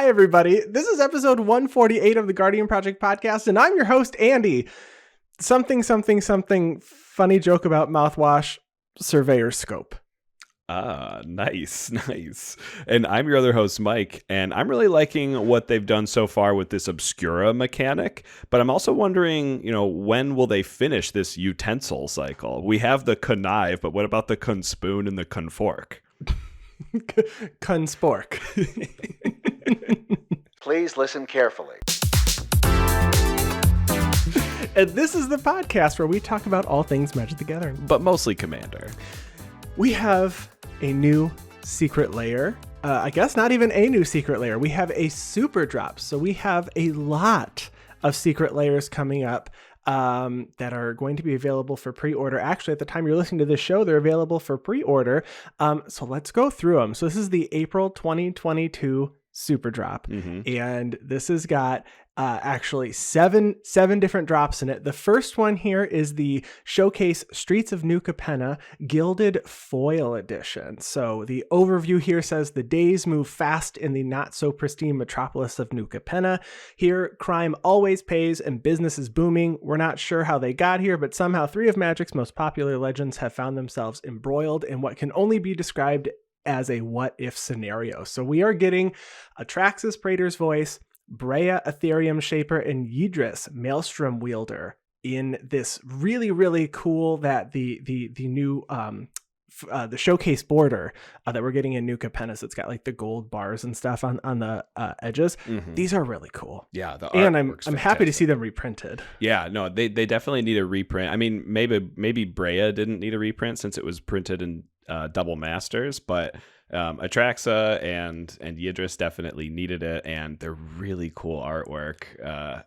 Hi, everybody. This is episode 148 of the Guardian Project podcast, and I'm your host, Andy. Something funny joke about mouthwash, surveyor scope. Nice. And I'm your other host, Mike, and I'm really liking what they've done so far with this Obscura mechanic, but I'm also wondering, when will they finish this utensil cycle? We have the connive, but what about the conspoon and the confork? Conspork. Please listen carefully. And this is the podcast where we talk about all things Magic the Gathering. But mostly Commander. We have a new secret layer. I guess not even a new secret layer. We have a super drop. So we have a lot of secret layers coming up that are going to be available for pre-order. Actually, at the time you're listening to this show, they're available for pre-order. So let's go through them. So this is the April 2022 super drop. And this has got actually seven different drops in it. The first one here is the Showcase Streets of New Capenna Gilded Foil Edition. So the overview here says the days move fast in the not so pristine metropolis of New Capenna. Here, crime always pays and business is booming. We're not sure how they got here, but somehow three of Magic's most popular legends have found themselves embroiled in what can only be described as a what-if scenario. So we are getting Atraxas Praetor's Voice, Brea Ethereum Shaper, and Yidris Maelstrom Wielder in this really cool that the new the showcase border that we're getting in New Capenna. So it's got like the gold bars and stuff on the edges. These are really cool. Yeah, and I'm happy to see them reprinted. Yeah, no, they definitely need a reprint. I mean, maybe Brea didn't need a reprint since it was printed in double masters, but Atraxa and Yidris definitely needed it, and they're really cool artwork.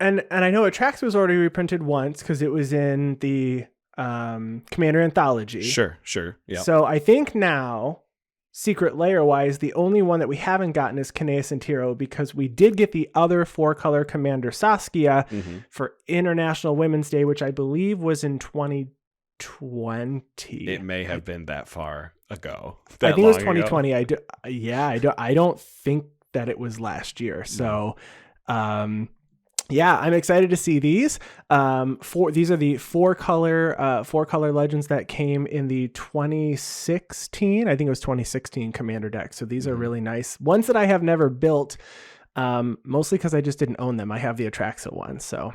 And I know Atraxa was already reprinted once because it was in the Commander Anthology. Sure. Yeah. So I think now, secret layer wise, the only one that we haven't gotten is Kanaeus and Tiro, because we did get the other 4-color Commander Saskia for International Women's Day, which I believe was in 2020. It may have been that far ago. I think it was 2020. Ago. I don't think that it was last year. So, yeah, I'm excited to see these. These are the 4-color legends that came in the 2016. I think it was 2016 Commander deck. So these are really nice ones that I have never built. Mostly because I just didn't own them. I have the Atraxa one, so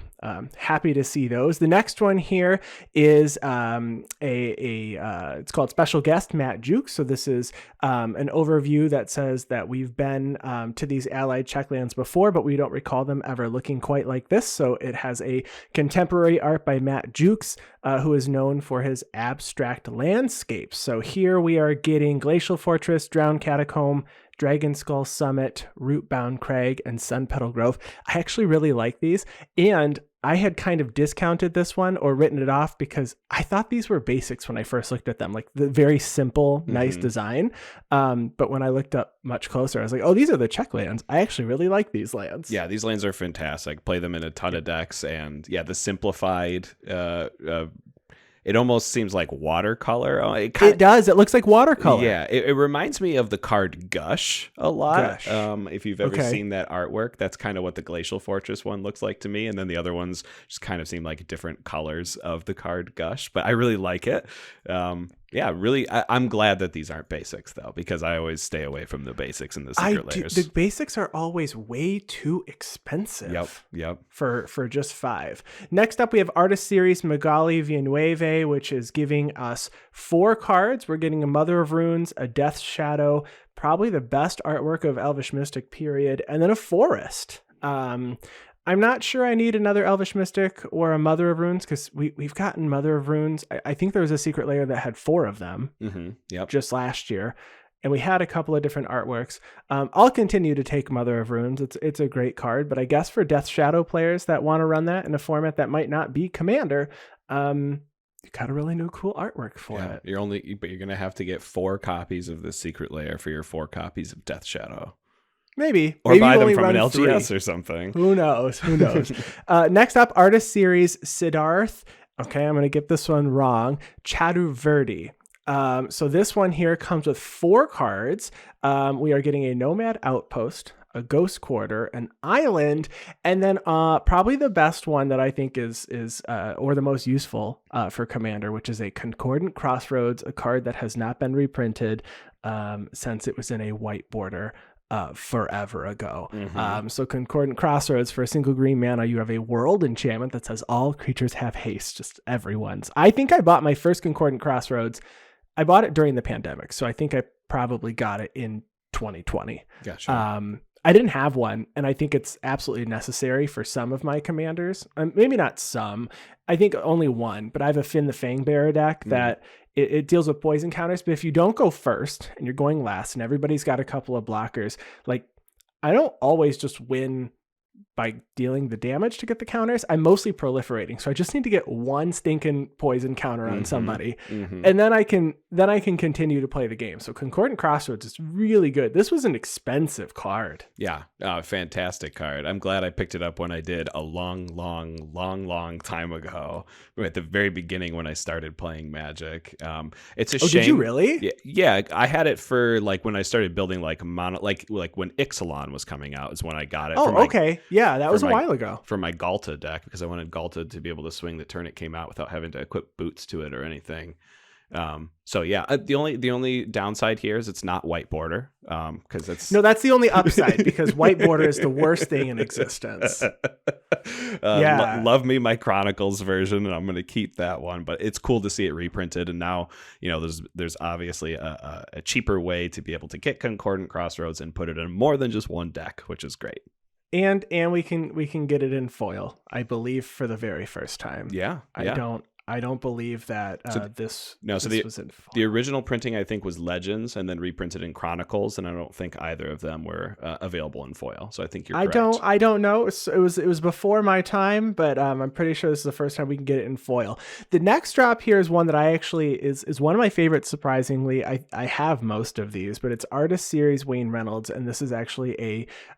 happy to see those. The next one here is it's called Special Guest Matt Jukes. So this is an overview that says that we've been to these allied checklands before, but we don't recall them ever looking quite like this. So it has a contemporary art by Matt Jukes, who is known for his abstract landscapes. So here we are getting Glacial Fortress, Drowned Catacomb, Dragon Skull Summit, Rootbound Crag, and Sun Petal Grove. I actually really like these, and I had kind of discounted this one or written it off because I thought these were basics when I first looked at them, like the very simple, nice design. But when I looked up much closer, I was like, oh, these are the check lands. I actually really like these lands. Yeah, these lands are fantastic. Play them in a ton of decks, and yeah, the simplified it almost seems like watercolor. It does. It looks like watercolor. Yeah, it reminds me of the card Gush a lot. If you've ever seen that artwork, that's kind of what the Glacial Fortress one looks like to me. And then the other ones just kind of seem like different colors of the card Gush. But I really like it. Yeah, really, I'm glad that these aren't basics, though, because I always stay away from the basics and the secret layers. The basics are always way too expensive. Yep. For just 5. Next up, we have Artist Series Magali Villanueva, which is giving us 4 cards. We're getting a Mother of Runes, a Death Shadow, probably the best artwork of Elvish Mystic, period, and then a Forest. I'm not sure I need another Elvish Mystic or a Mother of Runes because we've gotten Mother of Runes. I think there was a secret layer that had 4 of them just last year. And we had a couple of different artworks. I'll continue to take Mother of Runes. It's a great card. But I guess for Death Shadow players that want to run that in a format that might not be Commander, you got a really new cool artwork for it. You're going to have to get 4 copies of the secret layer for your 4 copies of Death Shadow. Maybe buy them from an LGS 3 or something. Who knows? Next up, Artist Series Siddharth. Okay, I'm going to get this one wrong. Chadu Verdi. So this one here comes with 4 cards. We are getting a Nomad Outpost, a Ghost Quarter, an Island, and then probably the best one that I think is or the most useful for Commander, which is a Concordant Crossroads, a card that has not been reprinted since it was in a white border forever ago. So Concordant Crossroads, for a single green mana, you have a world enchantment that says all creatures have haste, just everyone's. I think I bought my first Concordant Crossroads. I bought it during the pandemic, so I think I probably got it in 2020. Gotcha. I didn't have one, and I think it's absolutely necessary for some of my commanders. Maybe not some. I think only one, but I have a Finn the Fangbearer deck that it deals with poison counters. But if you don't go first and you're going last and everybody's got a couple of blockers, like I don't always just win by dealing the damage to get the counters. I'm mostly proliferating. So I just need to get one stinking poison counter on somebody. And then I can continue to play the game. So Concordant Crossroads is really good. This was an expensive card. Yeah. Fantastic card. I'm glad I picked it up when I did a long time ago, at the very beginning when I started playing Magic. It's a shame. Did you really? Yeah. I had it for like when I started building like mono, like when Ixalan was coming out is when I got it. Okay. Yeah, that was a while ago. For my Galta deck, because I wanted Galta to be able to swing the turn it came out without having to equip boots to it or anything. So yeah, the only downside here is it's not white border. Because that's the only upside, because white border is the worst thing in existence. Love me my Chronicles version, and I'm going to keep that one. But it's cool to see it reprinted, and now there's obviously a cheaper way to be able to get Concordant Crossroads and put it in more than just one deck, which is great. And we can get it in foil, I believe, for the very first time. Yeah. I don't believe that this was in foil. The original printing, I think, was Legends and then reprinted in Chronicles, and I don't think either of them were available in foil. So I think you're correct. I don't know. It was before my time, but I'm pretty sure this is the first time we can get it in foil. The next drop here is one that I actually is one of my favorites. Surprisingly, I have most of these, but it's Artist Series Wayne Reynolds, and this is actually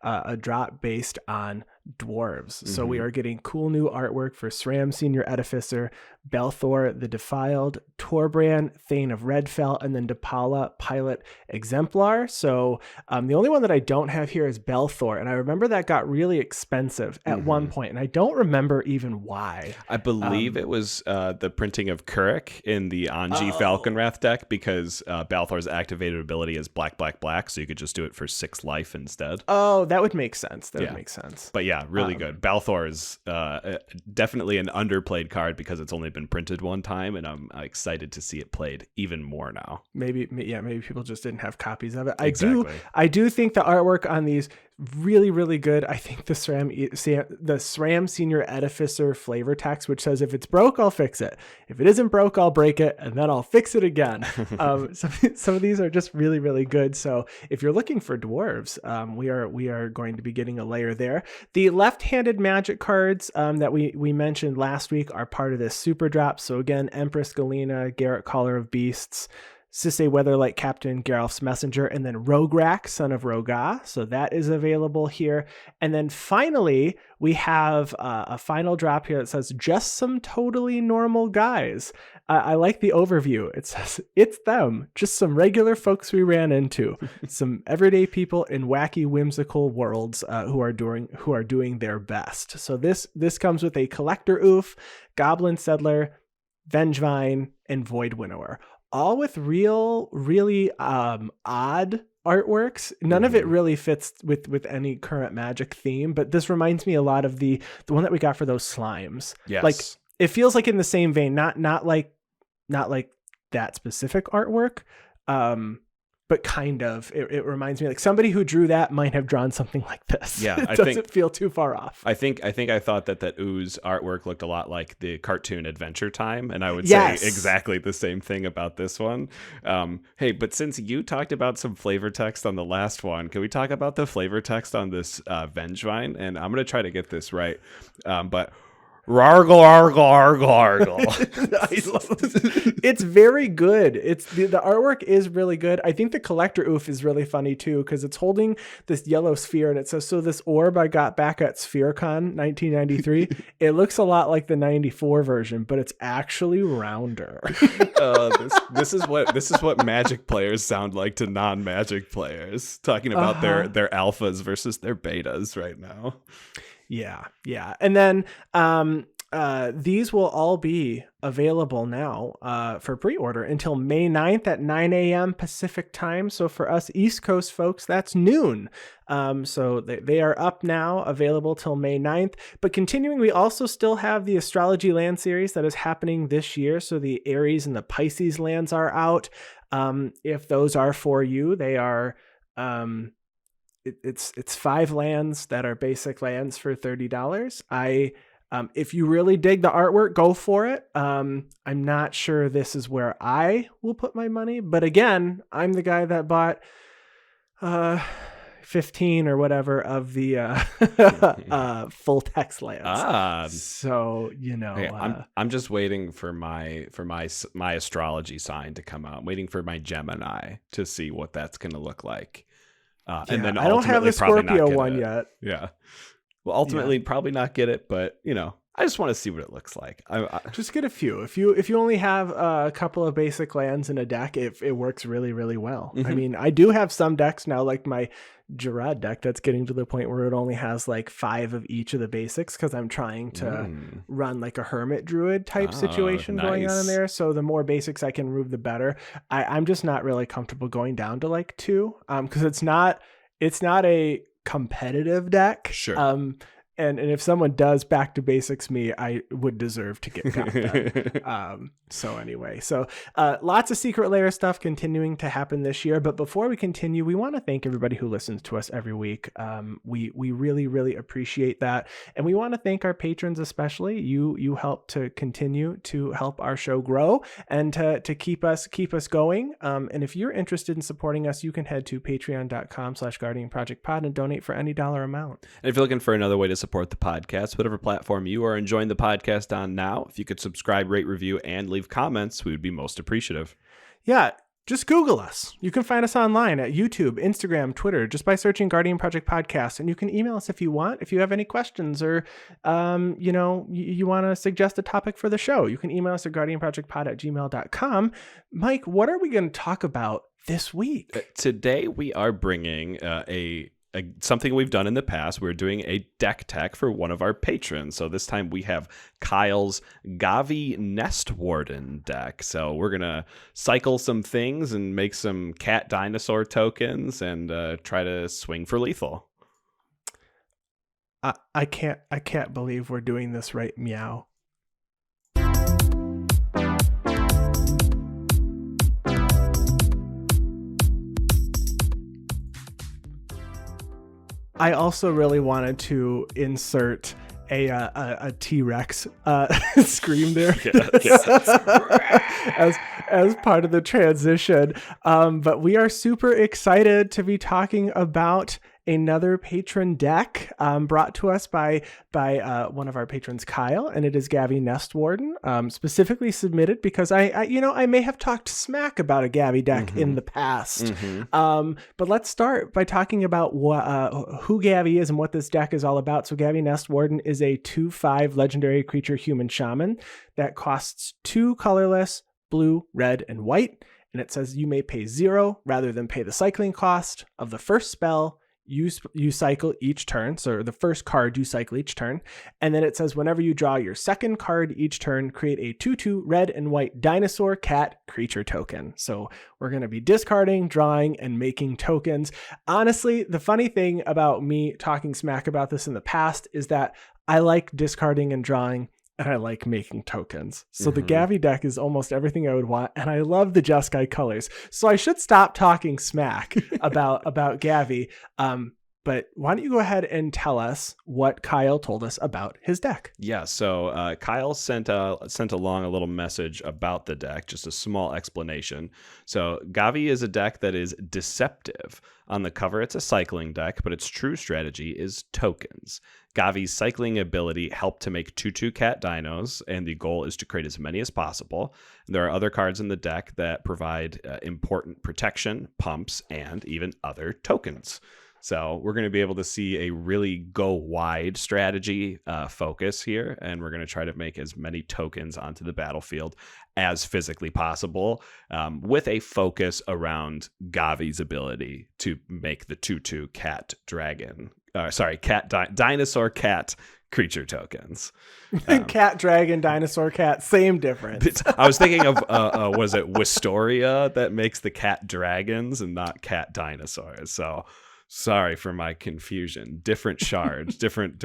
a drop based on dwarves. So we are getting cool new artwork for SRAM Senior Edificer, Belthor the Defiled, Torbran, Thane of Redfell, and then Depala Pilot Exemplar. So the only one that I don't have here is Belthor, and I remember that got really expensive at one point, and I don't remember even why. I believe it was the printing of Kurik in the Anji Falconwrath deck, because Balthor's activated ability is black, so you could just do it for 6 life instead. Oh, that would make sense. That would make sense. But yeah, really good. Balthor is definitely an underplayed card because it's only been printed one time, and I'm excited to see it played even more now. Maybe people just didn't have copies of it. Exactly. I do think the artwork on these really, really good. I think the SRAM Senior Edificer flavor text, which says, if it's broke, I'll fix it. If it isn't broke, I'll break it, and then I'll fix it again. Some of these are just really, really good. So if you're looking for dwarves, we are going to be getting a layer there. The left-handed Magic cards that we mentioned last week are part of this super drop. So again, Empress Galena, Garrett Caller of Beasts, Sisay Weatherlight Captain, Geralf's Messenger, and then Rograk, Son of Roga. So that is available here. And then finally, we have a final drop here that says, just some totally normal guys. I like the overview. It says, it's them, just some regular folks we ran into, some everyday people in wacky, whimsical worlds who are doing their best. So this comes with a Collector Oof, Goblin Settler, Vengevine, and Void Winnower. All with really odd artworks. None of it really fits with any current Magic theme, but this reminds me a lot of the one that we got for those slimes. Yes. Like, it feels like in the same vein, not like that specific artwork, but kind of. It reminds me, like, somebody who drew that might have drawn something like this. Yeah, it doesn't feel too far off. I think I thought that Ooze artwork looked a lot like the cartoon Adventure Time, and I would say exactly the same thing about this one. Hey, but since you talked about some flavor text on the last one, can we talk about the flavor text on this Vengevine? And I'm going to try to get this right. But Rargle, argle, argle, argle. It's very good. It's the artwork is really good. I think the collector oof is really funny too, because it's holding this yellow sphere and it says, so this orb I got back at SphereCon 1993. It looks a lot like the 94 version, but it's actually rounder. This is what Magic players sound like to non-Magic players, talking about their alphas versus their betas right now. Yeah. And then these will all be available now for pre-order until May 9th at 9 a.m. Pacific time. So for us East Coast folks, that's noon. So they are up now, available till May 9th. But continuing, we also still have the Astrology Land series that is happening this year. So the Aries and the Pisces lands are out. If those are for you, they are... It's 5 lands that are basic lands for $30. If you really dig the artwork, go for it. I'm not sure this is where I will put my money, but again, I'm the guy that bought 15 or whatever of the full text lands. So okay, I'm just waiting for my astrology sign to come out. I'm waiting for my Gemini to see what that's going to look like. And then I don't have the Scorpio one yet. Yeah. Well, ultimately probably not get it, but I just want to see what it looks like. I just get a few. If you only have a couple of basic lands in a deck, it works really, really well. Mm-hmm. I mean, I do have some decks now, like my Gerard deck, that's getting to the point where it only has like 5 of each of the basics, because I'm trying to run like a hermit druid type situation going on in there. So the more basics I can remove, the better. I'm just not really comfortable going down to like 2, because it's not a competitive deck. Sure. And if someone does back to basics me, I would deserve to get got so anyway, lots of Secret Lair stuff continuing to happen this year. But before we continue, we want to thank everybody who listens to us every week. We really, really appreciate that. And we want to thank our patrons, especially. You help to continue to help our show grow and to keep us going. And if you're interested in supporting us, you can head to patreon.com/guardianprojectpod and donate for any dollar amount. And if you're looking for another way to support the podcast, whatever platform you are enjoying the podcast on now, if you could subscribe, rate, review, and leave comments, we would be most appreciative. Yeah, just Google us. You can find us online at YouTube, Instagram, Twitter, just by searching Guardian Project Podcast. And you can email us if you want. If you have any questions or, you want to suggest a topic for the show, you can email us at guardianprojectpod@gmail.com. Mike, what are we going to talk about this week? Today, we are bringing something we've done in the past. We're doing a deck tech for one of our patrons. So this time we have Kyle's Gavi Nest Warden deck. So we're going to cycle some things and make some cat dinosaur tokens and try to swing for lethal. I can't believe we're doing this right. Meow. I also really wanted to insert a T-Rex scream there as part of the transition. But we are super excited to be talking about another patron deck brought to us by one of our patrons, Kyle, and it is Gavi Nest Warden, specifically submitted because I may have talked smack about a Gavi deck in the past. But let's start by talking about who Gavi is and what this deck is all about. So Gavi Nest Warden is a 2/5 legendary creature human shaman that costs 2 colorless, blue, red, and white. And it says you may pay 0 rather than pay the cycling cost of the first spell you cycle each turn. So the first card you cycle each turn. And then it says whenever you draw your second card each turn, create a 2/2 red and white dinosaur cat creature token. So we're going to be discarding, drawing, and making tokens. Honestly, the funny thing about me talking smack about this in the past is that I like discarding and drawing, and I like making tokens. So the Gavi deck is almost everything I would want, and I love the Jeskai colors. So I should stop talking smack about Gavi. But why don't you go ahead and tell us what Kyle told us about his deck? Yeah, so Kyle sent along a little message about the deck, just a small explanation. So Gavi is a deck that is deceptive. On the cover, it's a cycling deck, but its true strategy is tokens. Gavi's cycling ability helped to make 2/2 cat dinos, and the goal is to create as many as possible. There are other cards in the deck that provide important protection, pumps, and even other tokens. So we're going to be able to see a really go wide strategy focus here, and we're going to try to make as many tokens onto the battlefield as physically possible, with a focus around Gavi's ability to make the 2/2 cat dinosaur cat creature tokens. Cat, dragon, dinosaur, cat, same difference. I was thinking of, was it Wistoria that makes the cat dragons and not cat dinosaurs? So sorry for my confusion. Different shards, different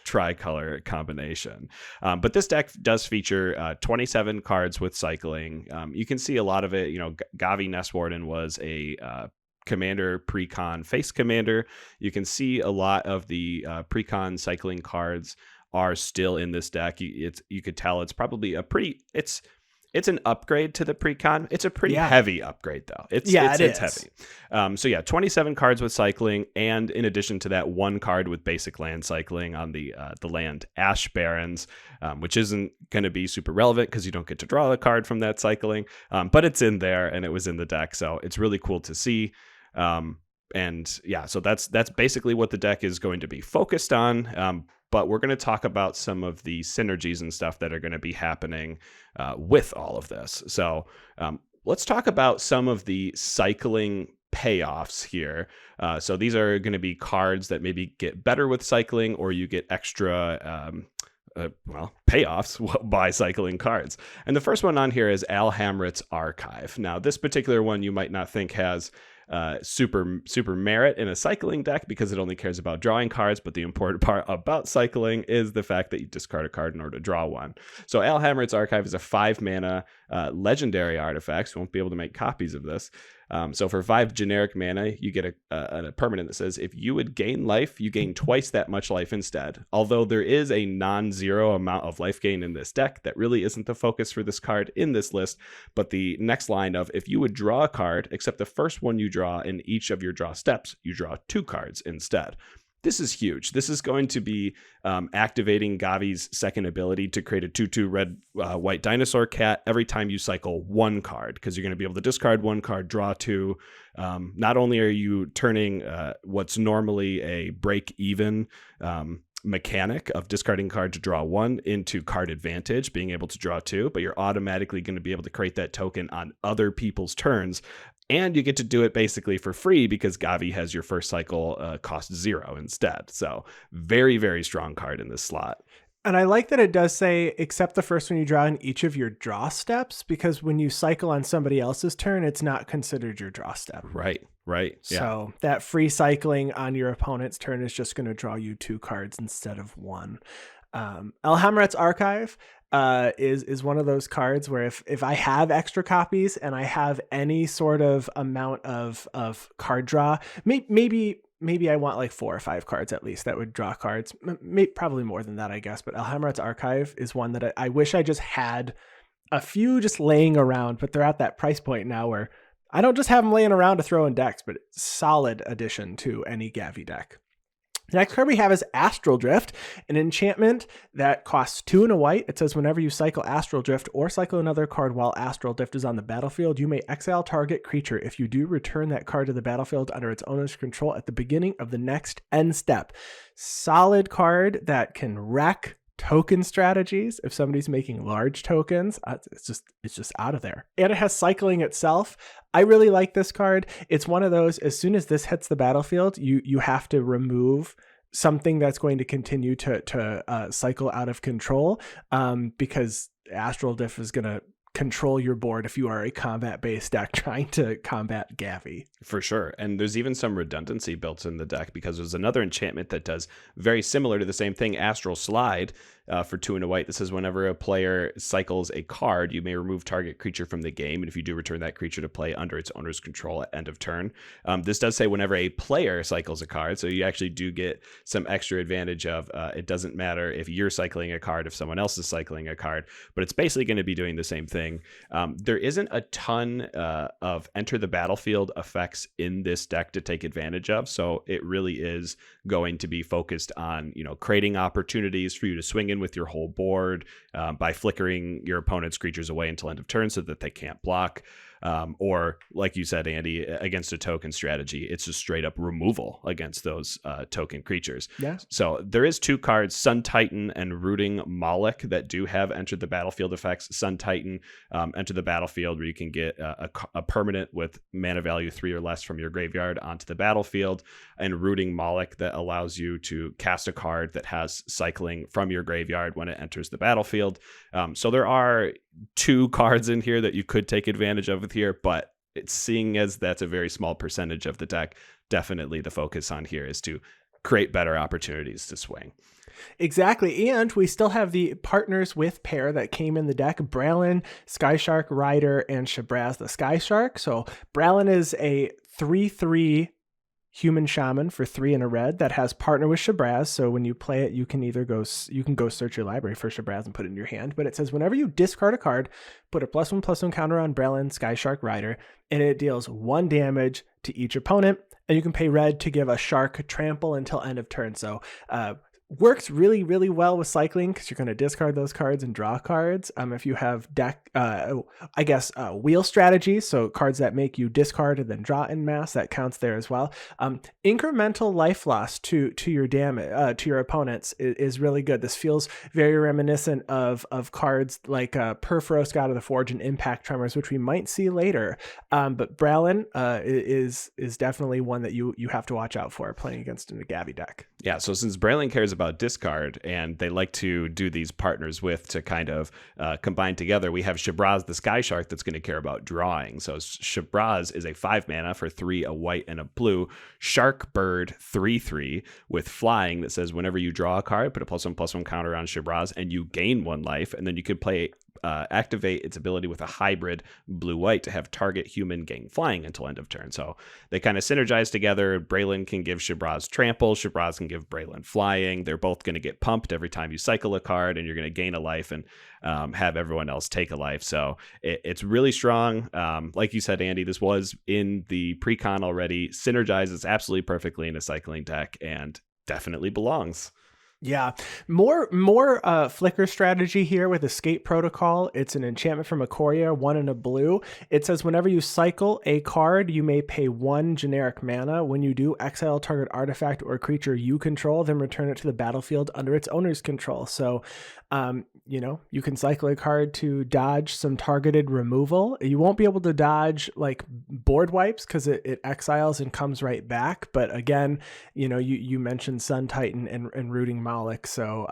tricolor combination. But this deck does feature 27 cards with cycling. You can see a lot of it. Gavi Nest Warden was a commander precon face commander. You can see a lot of the precon cycling cards are still in this deck. You could tell it's probably it's an upgrade to the precon. It's a pretty heavy upgrade, though. It's heavy. 27 cards with cycling, and in addition to that, 1 card with basic land cycling on the land Ash Barrens, which isn't going to be super relevant because you don't get to draw a card from that cycling, but it's in there and it was in the deck, so it's really cool to see. So that's basically what the deck is going to be focused on. But we're going to talk about some of the synergies and stuff that are going to be happening with all of this. So let's talk about some of the cycling payoffs here. So these are going to be cards that maybe get better with cycling, or you get extra payoffs by cycling cards. And the first one on here is Alhamrit's Archive. Now, this particular one you might not think has super merit in a cycling deck because it only cares about drawing cards, but the important part about cycling is the fact that you discard a card in order to draw one. So Alhamrit's Archive is a 5 mana legendary artifact, so you won't be able to make copies of this. So for 5 generic mana, you get a permanent that says if you would gain life, you gain twice that much life instead. Although there is a non-zero amount of life gain in this deck, that really isn't the focus for this card in this list. But the next line of if you would draw a card, except the first one you draw in each of your draw steps, you draw 2 cards instead. This is huge. This is going to be activating Gavi's second ability to create a 2/2 red white dinosaur cat every time you cycle 1 card, because you're going to be able to discard 1 card, draw 2. Not only are you turning what's normally a break even mechanic of discarding a card to draw 1 into card advantage, being able to draw 2, but you're automatically going to be able to create that token on other people's turns. And you get to do it basically for free because Gavi has your first cycle cost 0 instead. So very, very strong card in this slot. And I like that it does say, except the first one you draw in each of your draw steps, because when you cycle on somebody else's turn, it's not considered your draw step. Right. Yeah. So that free cycling on your opponent's turn is just going to draw you 2 cards instead of 1. Alhamrit's Archive is one of those cards where if I have extra copies and I have any sort of amount of card draw, maybe I want like 4 or 5 cards at least that would draw cards. Probably more than that, I guess. But Alhamrit's Archive is one that I wish I just had a few just laying around, but they're at that price point now where I don't just have them laying around to throw in decks, but it's a solid addition to any Gavi deck. The next card we have is Astral Drift, an enchantment that costs 2 and a white. It says whenever you cycle Astral Drift or cycle another card while Astral Drift is on the battlefield, you may exile target creature. If you do, return that card to the battlefield under its owner's control at the beginning of the next end step. Solid card that can wreck token strategies. If somebody's making large tokens, it's just out of there. And it has cycling itself. I really like this card. It's one of those, as soon as this hits the battlefield, you have to remove something that's going to continue to cycle out of control, because Astral Diff is going to control your board if you are a combat-based deck trying to combat Gavi. For sure. And there's even some redundancy built in the deck because there's another enchantment that does very similar to the same thing, Astral Slide. for 2 and a white that says whenever a player cycles a card, you may remove target creature from the game, and if you do, return that creature to play under its owner's control at end of turn. This does say whenever a player cycles a card, so you actually do get some extra advantage of it doesn't matter if you're cycling a card, if someone else is cycling a card, but it's basically going to be doing the same thing. There isn't a ton of enter the battlefield effects in this deck to take advantage of, so it really is going to be focused on, creating opportunities for you to swing in with your whole board by flickering your opponent's creatures away until end of turn so that they can't block. Or like you said, Andy, against a token strategy, it's just straight up removal against those token creatures. Yeah. So there is 2 cards, Sun Titan and Rooting Moloch, that do have enter the battlefield effects. Sun Titan, enter the battlefield, where you can get a permanent with mana value 3 or less from your graveyard onto the battlefield, and Rooting Moloch, that allows you to cast a card that has cycling from your graveyard when it enters the battlefield. So there are 2 cards in here that you could take advantage of here, but it's seeing as that's a very small percentage of the deck, definitely the focus on here is to create better opportunities to swing. Exactly. And we still have the partners with pair that came in the deck: Bralin, Skyshark, Rider, and Shabraz the Skyshark. So Bralin is a 3/3 human shaman for 3 and a red that has partner with Shabraz. So when you play it, you can go search your library for Shabraz and put it in your hand. But it says whenever you discard a card, put a +1/+1 counter on Bralin, Skyshark, Rider, and it deals 1 damage to each opponent. And you can pay red to give a shark trample until end of turn. So works really, really well with cycling, because you're going to discard those cards and draw cards. If you have wheel strategies, so cards that make you discard and then draw en masse, that counts there as well. Incremental life loss to your damage to your opponents is really good. This feels very reminiscent of cards like Perforos, God of the Forge, and Impact Tremors, which we might see later. But Bralin is definitely one that you have to watch out for playing against in the Gavi deck. Yeah, so since Bralin cares about discard, and they like to do these partners with to kind of combine together, we have Shabraz the Skyshark that's going to care about drawing. So Shabraz is a 5 mana for 3, a white, and a blue shark bird 3/3 with flying that says whenever you draw a card, put a +1/+1 counter on Shabraz and you gain 1 life, and then you could play activate its ability with a hybrid blue-white to have target human gain flying until end of turn. So they kind of synergize together. Bralin can give Shabraz trample, Shabraz can give Bralin flying. They're both going to get pumped every time you cycle a card, and you're going to gain a life and have everyone else take a life. So it's really strong. Like you said, Andy, this was in the pre-con already. Synergizes absolutely perfectly in a cycling deck and definitely belongs. Yeah, more flicker strategy here with Escape Protocol. It's an enchantment from Ikoria, 1 and a blue. It says whenever you cycle a card, you may pay 1 generic mana. When you do, exile target artifact or creature you control, then return it to the battlefield under its owner's control. So, you can cycle a card to dodge some targeted removal. You won't be able to dodge like board wipes because it exiles and comes right back. But again, you mentioned Sun Titan and Rooting Moloch, so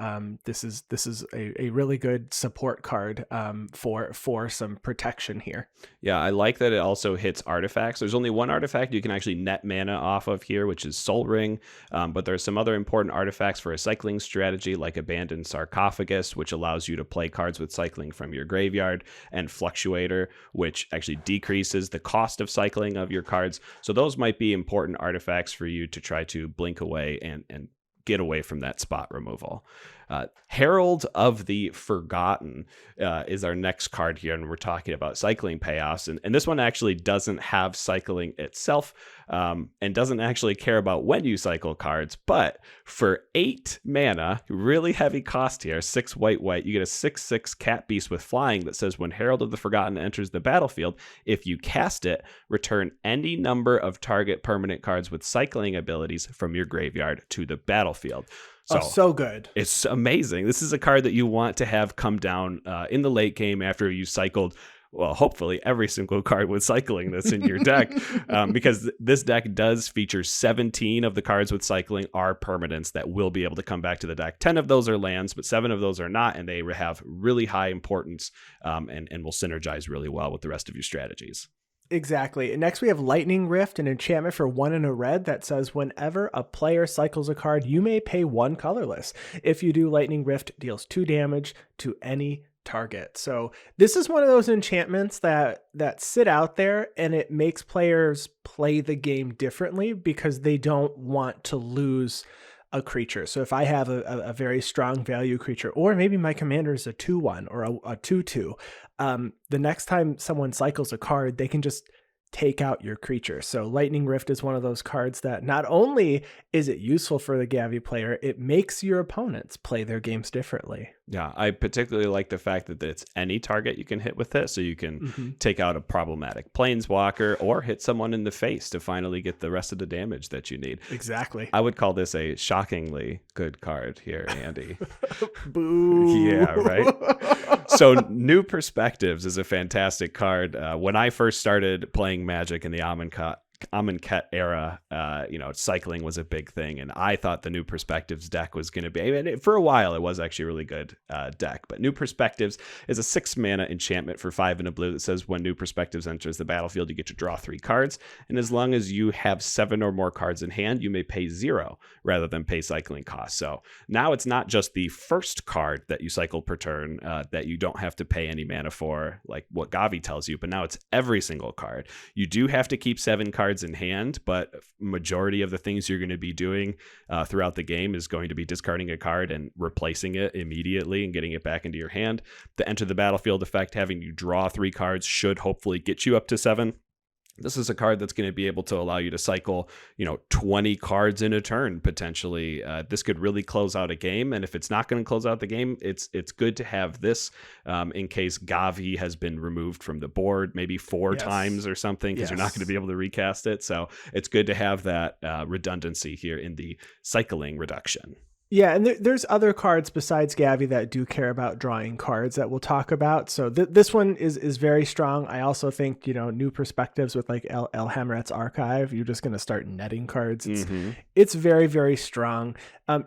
this is a really good support card for some protection here. Yeah, I like that it also hits artifacts. There's only 1 artifact you can actually net mana off of here, which is Soul Ring, but there's some other important artifacts for a cycling strategy like Abandoned Sarcophagus, which allows you to play cards with cycling from your graveyard, and Fluctuator, which actually decreases the cost of cycling of your cards. So those might be important artifacts for you to try to blink away and get away from that spot removal. Herald of the Forgotten is our next card here, and we're talking about cycling payoffs. And this one actually doesn't have cycling itself, and doesn't actually care about when you cycle cards. But for 8 mana, really heavy cost here, 6 white, you get a 6/6 cat beast with flying that says when Herald of the Forgotten enters the battlefield, if you cast it, return any number of target permanent cards with cycling abilities from your graveyard to the battlefield. So good. It's amazing. This is a card that you want to have come down in the late game after you cycled, well, hopefully every single card with cycling that's in your deck, because this deck does feature 17 of the cards with cycling are permanents that will be able to come back to the deck. 10 of those are lands, but 7 of those are not, and they have really high importance and will synergize really well with the rest of your strategies. Exactly. And next we have Lightning Rift, an enchantment for 1 and a red that says whenever a player cycles a card, you may pay 1 colorless. If you do, Lightning Rift deals 2 damage to any target. So this is one of those enchantments that sit out there, and it makes players play the game differently because they don't want to lose a creature. So if I have a very strong value creature, or maybe my commander is a 2/1 or a 2/2, the next time someone cycles a card, they can just take out your creature. So Lightning Rift is one of those cards that not only is it useful for the Gavi player, it makes your opponents play their games differently. Yeah, I particularly like the fact that it's any target you can hit with it. So you can take out a problematic planeswalker or hit someone in the face to finally get the rest of the damage that you need. Exactly. I would call this a shockingly good card here, Andy. Boo. Yeah, right? So New Perspectives is a fantastic card. When I first started playing Magic in the Amonkhet era, cycling was a big thing, and I thought the New Perspectives deck was going to be, and for a while it was actually a really good deck. But New Perspectives is a 6 mana enchantment for 5 and a blue that says when New Perspectives enters the battlefield, you get to draw 3 cards, and as long as you have 7 or more cards in hand, you may pay 0 rather than pay cycling costs. So now it's not just the first card that you cycle per turn that you don't have to pay any mana for, like what Gavi tells you, but now it's every single card. You do have to keep 7 cards in hand, but majority of the things you're going to be doing throughout the game is going to be discarding a card and replacing it immediately and getting it back into your hand. The enter the battlefield effect, having you draw 3 cards, should hopefully get you up to 7. This is a card that's going to be able to allow you to cycle, 20 cards in a turn, potentially. This could really close out a game. And if it's not going to close out the game, it's good to have this in case Gavi has been removed from the board maybe 4 times or something, because you're not going to be able to recast it. So it's good to have that redundancy here in the cycling reduction. Yeah, and there's other cards besides Gavi that do care about drawing cards that we'll talk about. So this one is very strong. I also think, New Perspectives with like El Hamrat's Archive, you're just going to start netting cards. It's very, very strong.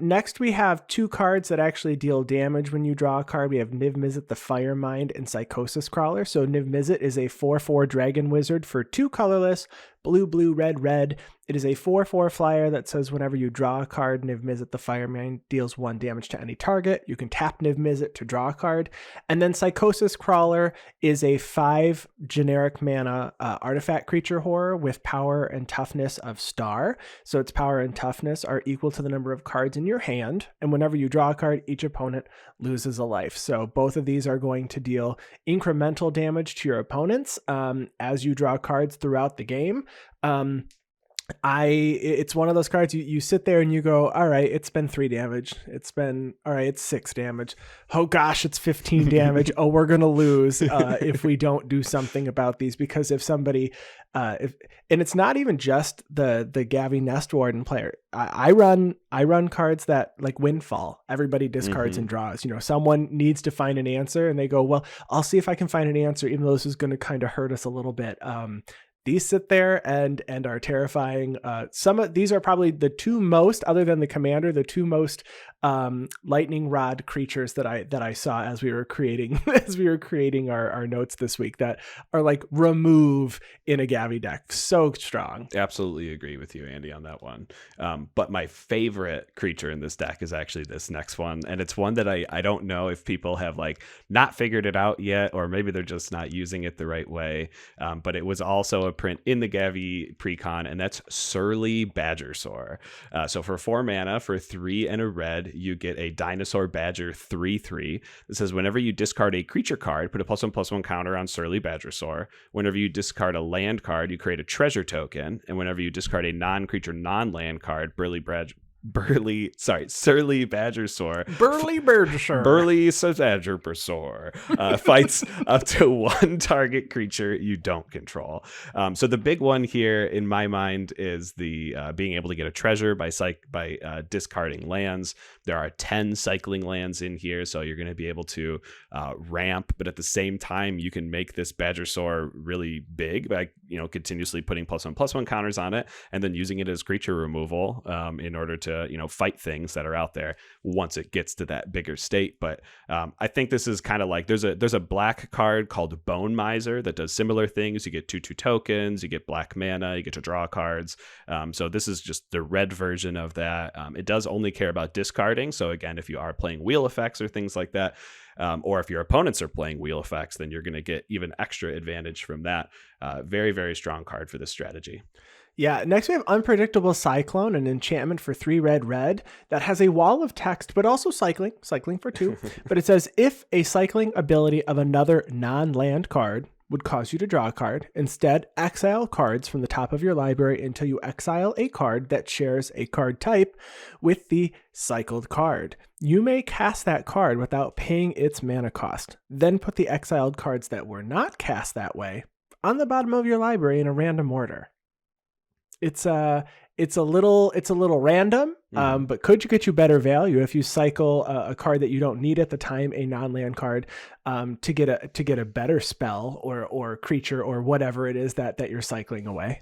Next, we have 2 cards that actually deal damage when you draw a card. We have Niv Mizzet the Firemind and Psychosis Crawler. So Niv Mizzet is a 4/4 dragon wizard for 2 colorless, blue, blue, red, red. It is a 4/4 flyer that says whenever you draw a card, Niv Mizzet the Firemind deals 1 damage to any target. You can tap Niv Mizzet to draw a card. And then Psychosis Crawler is a 5 generic mana artifact creature horror with power and toughness of star. So its power and toughness are equal to the number of cards in your hand. And whenever you draw a card, each opponent loses a life. So both of these are going to deal incremental damage to your opponents as you draw cards throughout the game. It's one of those cards you sit there and you go, all right, it's been 3 damage. It's been, all right, it's 6 damage. Oh gosh, it's 15 damage. Oh, we're going to lose if we don't do something about these, because if somebody, and it's not even just the Gavi Nest Warden player. I run cards that like Windfall. Everybody discards and draws. Someone needs to find an answer and they go, well, I'll see if I can find an answer, even though this is going to kind of hurt us a little bit. These sit there and are terrifying. Some of these are probably the 2 most, other than the commander, the 2 most lightning rod creatures that I saw as we were creating our notes this week, that are like remove in a Gavi deck. So strong. Absolutely agree with you, Andy, on that one. But my favorite creature in this deck is actually this next one, and it's one that I don't know if people have like not figured it out yet, or maybe they're just not using it the right way. But it was also a print in the Gavi precon, and that's Surly Badgersaur. So for 4 mana, for 3 and a red, you get a Dinosaur Badger 3/3. It says whenever you discard a creature card, put a +1/+1 counter on Surly Badgersaur. Whenever you discard a land card, you create a treasure token. And whenever you discard a non-creature, non-land card, Surly Badgersaur. Fights up to 1 target creature you don't control. So the big one here in my mind is the being able to get a treasure by discarding lands. There are 10 cycling lands in here, so you're going to be able to ramp, but at the same time you can make this Badgersaur really big by continuously putting +1/+1 counters on it and then using it as creature removal in order to to, fight things that are out there once it gets to that bigger state. But I think this is kind of like there's a black card called Bone Miser that does similar things. You get 2/2 tokens, you get black mana, you get to draw cards. So this is just the red version of that. It does only care about discarding. So again, if you are playing wheel effects or things like that, or if your opponents are playing wheel effects, then you're going to get even extra advantage from that. Very, very strong card for this strategy. Yeah, next we have Unpredictable Cyclone, an enchantment for 3 red that has a wall of text, but also cycling for 2. But it says, if a cycling ability of another non-land card would cause you to draw a card, instead exile cards from the top of your library until you exile a card that shares a card type with the cycled card. You may cast that card without paying its mana cost. Then put the exiled cards that were not cast that way on the bottom of your library in a random order. It's a little random, but could get you better value if you cycle a card that you don't need at the time, a non-land card, to get a better spell or creature or whatever it is that you're cycling away.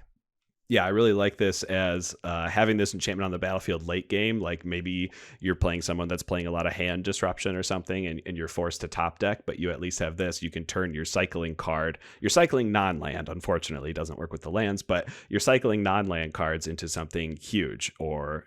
Yeah, I really like this as having this enchantment on the battlefield late game. Like maybe you're playing someone that's playing a lot of hand disruption or something, and you're forced to top deck, but you at least have this. You can turn your cycling card, your cycling non-land, unfortunately, doesn't work with the lands, but your cycling non-land cards into something huge. Or,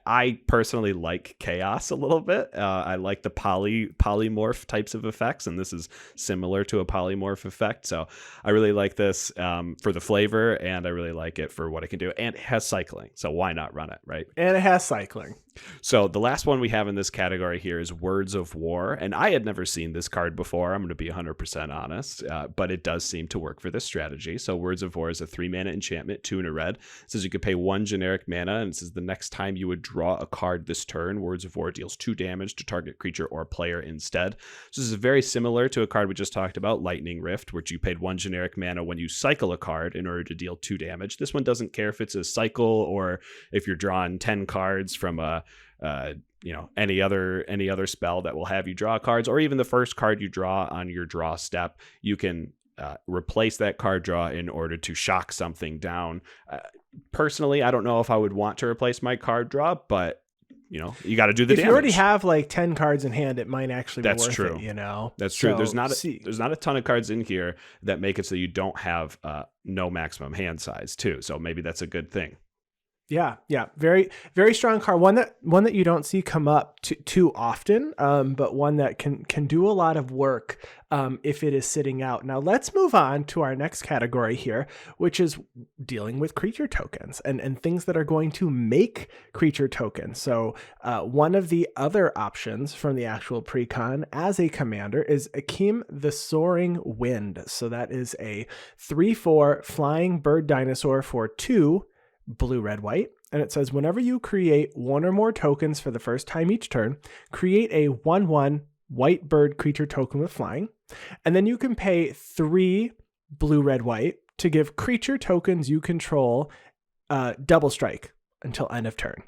I personally like chaos a little bit. I like the polymorph types of effects, and this is similar to a polymorph effect. So I really like this for the flavor, and I really like it for what it can do, and it has cycling, so why not run it, right? And it has cycling. So the last one we have in this category here is Words of War, and I had never seen this card before. I'm going to be 100% honest, but it does seem to work for this strategy. So Words of War is a 3-mana enchantment, 2 and a red. It says you could pay 1 generic mana, and it says the next time you would draw a card this turn, Words of War deals 2 damage to target creature or player instead. So this is very similar to a card we just talked about, Lightning Rift, which you paid 1 generic mana when you cycle a card in order to deal 2 damage. This one doesn't care if it's a cycle or if you're drawing 10 cards from any other spell that will have you draw cards, or even the first card you draw on your draw step, you can replace that card draw in order to shock something down. Personally, I don't know if I would want to replace my card draw, but you got to do the damage. If you already have like 10 cards in hand, it might actually be worth true. it, That's true. There's not a ton of cards in here that make it so you don't have no maximum hand size too. So maybe that's a good thing. Yeah. Very, very strong card. One that you don't see come up too often, but one that can do a lot of work if it is sitting out. Now let's move on to our next category here, which is dealing with creature tokens and things that are going to make creature tokens. So one of the other options from the actual precon as a commander is Akeem the Soaring Wind. So that is a 3/4 flying bird dinosaur for 2 blue, red, white. And it says, whenever you create 1 or more tokens for the first time each turn, create a 1/1 white bird creature token with flying. And then you can pay 3 blue, red, white to give creature tokens you control double strike until end of turn,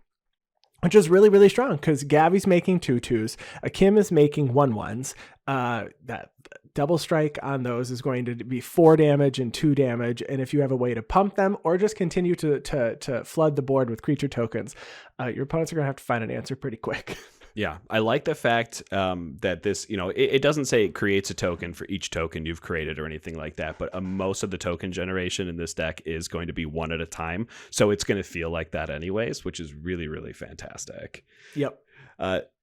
which is really, really strong because Gavi's making 2/2s. Akim is making 1/1s. That double strike on those is going to be 4 damage and 2 damage. And if you have a way to pump them or just continue to flood the board with creature tokens, your opponents are going to have to find an answer pretty quick. Yeah, I like the fact that this, it doesn't say it creates a token for each token you've created or anything like that, but most of the token generation in this deck is going to be one at a time. So it's going to feel like that anyways, which is really, really fantastic. Yep.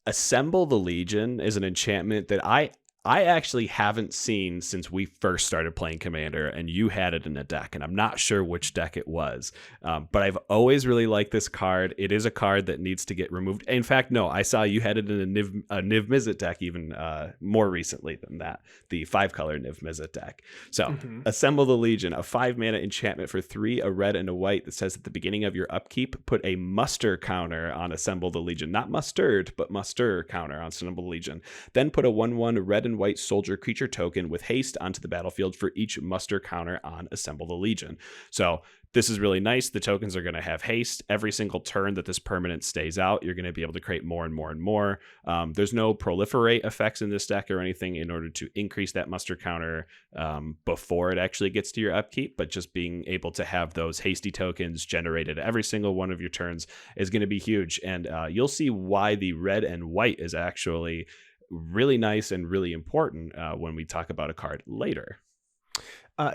Assemble the Legion is an enchantment that I actually haven't seen since we first started playing Commander, and you had it in a deck, and I'm not sure which deck it was, but I've always really liked this card. It is a card that needs to get removed. In fact, no, I saw you had it in a Niv Mizzet deck even more recently than that, the 5-color Niv Mizzet deck. So Assemble the Legion, a 5-mana enchantment for 3, a red and a white that says at the beginning of your upkeep, put a muster counter on Assemble the Legion. Not mustard, but muster counter on Assemble the Legion. Then put a 1/1 red 7 white soldier creature token with haste onto the battlefield for each muster counter on Assemble the Legion. So this is really nice. The tokens are going to have haste. Every single turn that this permanent stays out, you're going to be able to create more and more and more. There's no proliferate effects in this deck or anything in order to increase that muster counter before it actually gets to your upkeep, but just being able to have those hasty tokens generated every single one of your turns is going to be huge. And you'll see why the red and white is actually really nice and really important when we talk about a card later.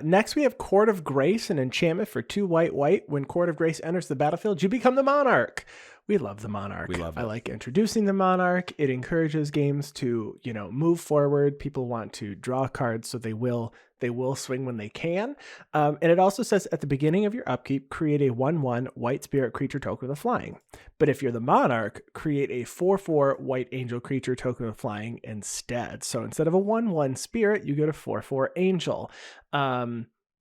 Next, we have Court of Grace, an enchantment for 2 white. When Court of Grace enters the battlefield, you become the Monarch. We love the Monarch. We love it. I like introducing the Monarch. It encourages games to, move forward. People want to draw cards, so they will swing when they can. And it also says at the beginning of your upkeep, create a 1/1 white spirit creature token with flying. But if you're the Monarch, create a 4/4 white angel creature token with flying instead. So instead of a 1/1 spirit, you get a 4/4 angel.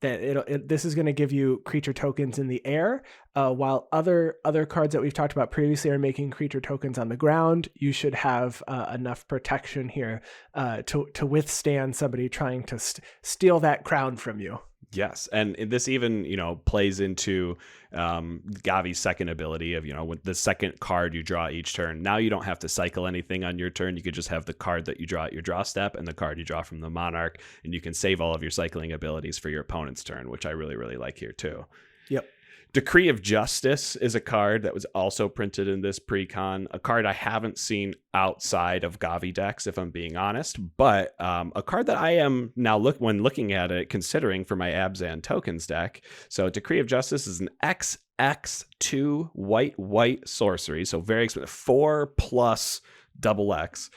This is going to give you creature tokens in the air, while other cards that we've talked about previously are making creature tokens on the ground. You should have enough protection here to withstand somebody trying to steal that crown from you. Yes, and this even, plays into Gavi's second ability of, with the second card you draw each turn. Now you don't have to cycle anything on your turn. You could just have the card that you draw at your draw step and the card you draw from the Monarch, and you can save all of your cycling abilities for your opponent's turn, which I really, really like here too. Yep. Decree of Justice is a card that was also printed in this pre-con, a card I haven't seen outside of Gavi decks, if I'm being honest, but a card that I am now when looking at it, considering for my Abzan tokens deck. So Decree of Justice is an XX2 white sorcery, so very expensive, 4+ XX,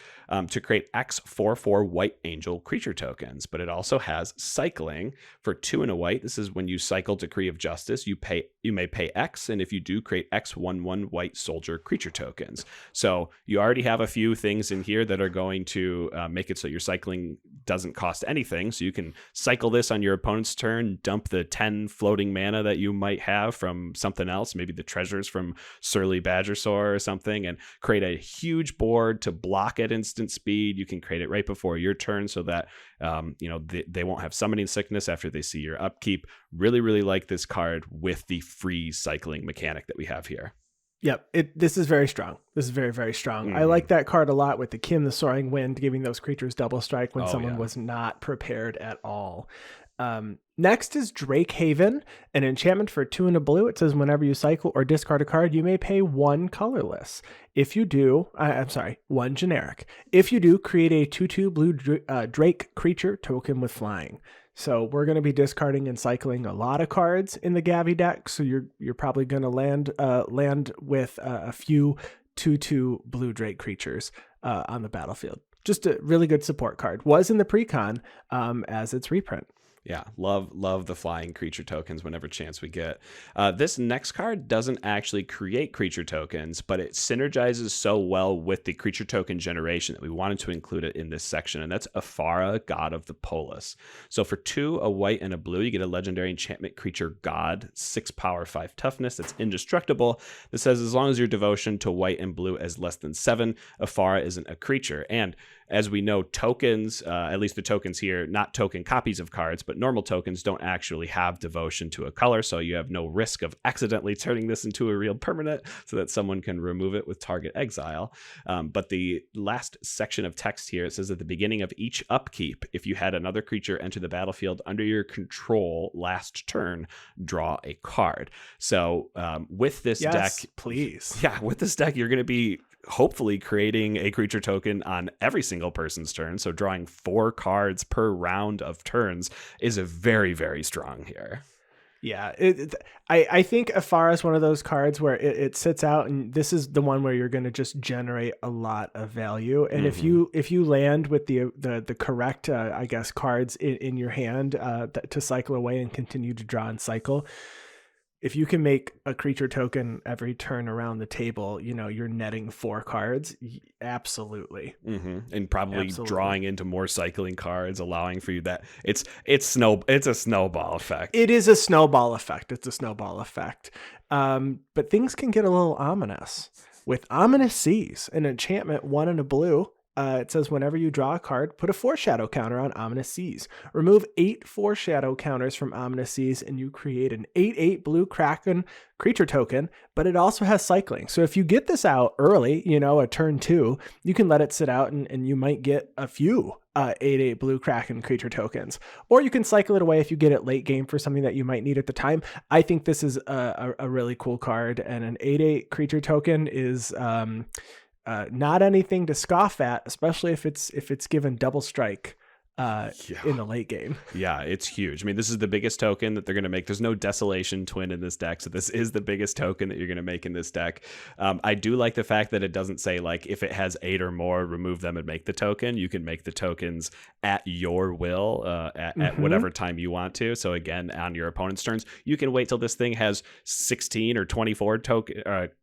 to create X4/4 white angel creature tokens, but it also has cycling for 2 and a white. This is when you cycle Decree of Justice, you may pay X, and if you do, create X1/1 white soldier creature tokens. So you already have a few things in here that are going to make it so your cycling doesn't cost anything. So you can cycle this on your opponent's turn, dump the 10 floating mana that you might have from something else, maybe the treasures from Surly Badgersaur or something, and create a huge board to block at instant speed. You can create it right before your turn so that they won't have summoning sickness after they see your upkeep. Really, really like this card with the free cycling mechanic that we have here. Yep, this is very strong. This is very, very strong. I like that card a lot with the Kim, the Soaring Wind, giving those creatures double strike when someone was not prepared at all. Next is Drake Haven, an enchantment for 2 and a blue. It says whenever you cycle or discard a card, you may pay 1 colorless. If you do, 1 generic. If you do, create a 2/2 blue Drake creature token with flying. So we're going to be discarding and cycling a lot of cards in the Gavi deck. So you're probably going to land with a few 2/2 blue Drake creatures on the battlefield. Just a really good support card. Was in the pre-con as its reprint. Yeah, love the flying creature tokens whenever chance we get. This next card doesn't actually create creature tokens, but it synergizes so well with the creature token generation that we wanted to include it in this section, and that's Afara, God of the Polis. So for 2, a white and a blue, you get a legendary enchantment creature god, 6 power, 5 toughness, that's indestructible. This says as long as your devotion to white and blue is less than 7, Afara isn't a creature. And as we know, tokens, at least the tokens here, not token copies of cards, but normal tokens don't actually have devotion to a color, so you have no risk of accidentally turning this into a real permanent so that someone can remove it with target exile. But the last section of text here, it says at the beginning of each upkeep, if you had another creature enter the battlefield under your control last turn, draw a card. So with this deck, please. Yeah, with this deck, you're going to be hopefully creating a creature token on every single person's turn. So drawing 4 cards per round of turns is a very, very strong here. Yeah, I think Afara is one of those cards where it sits out, and this is the one where you're going to just generate a lot of value. And if you land with the correct cards in your hand to cycle away and continue to draw and cycle, if you can make a creature token every turn around the table, you're netting 4 cards. Absolutely. And probably drawing into more cycling cards, allowing for you that it's a snowball effect. It is a snowball effect. It's a snowball effect. But things can get a little ominous with Ominous Seas, an enchantment, 1 and a blue. It says whenever you draw a card, put a foreshadow counter on Ominous Seas. Remove 8 foreshadow counters from Ominous Seas, and you create an 8/8 blue Kraken creature token, but it also has cycling. So if you get this out early, a turn 2, you can let it sit out and you might get a few 8/8 blue Kraken creature tokens. Or you can cycle it away if you get it late game for something that you might need at the time. I think this is a really cool card, and an 8/8 creature token is not anything to scoff at, especially if it's given double strike in the late game. Yeah, it's huge. I mean, this is the biggest token that they're going to make. There's no Desolation Twin in this deck, so this is the biggest token that you're going to make in this deck. I do like the fact that it doesn't say, like, if it has 8 or more, remove them and make the token. You can make the tokens at your will, at whatever time you want to. So again, on your opponent's turns, you can wait till this thing has 16 or 24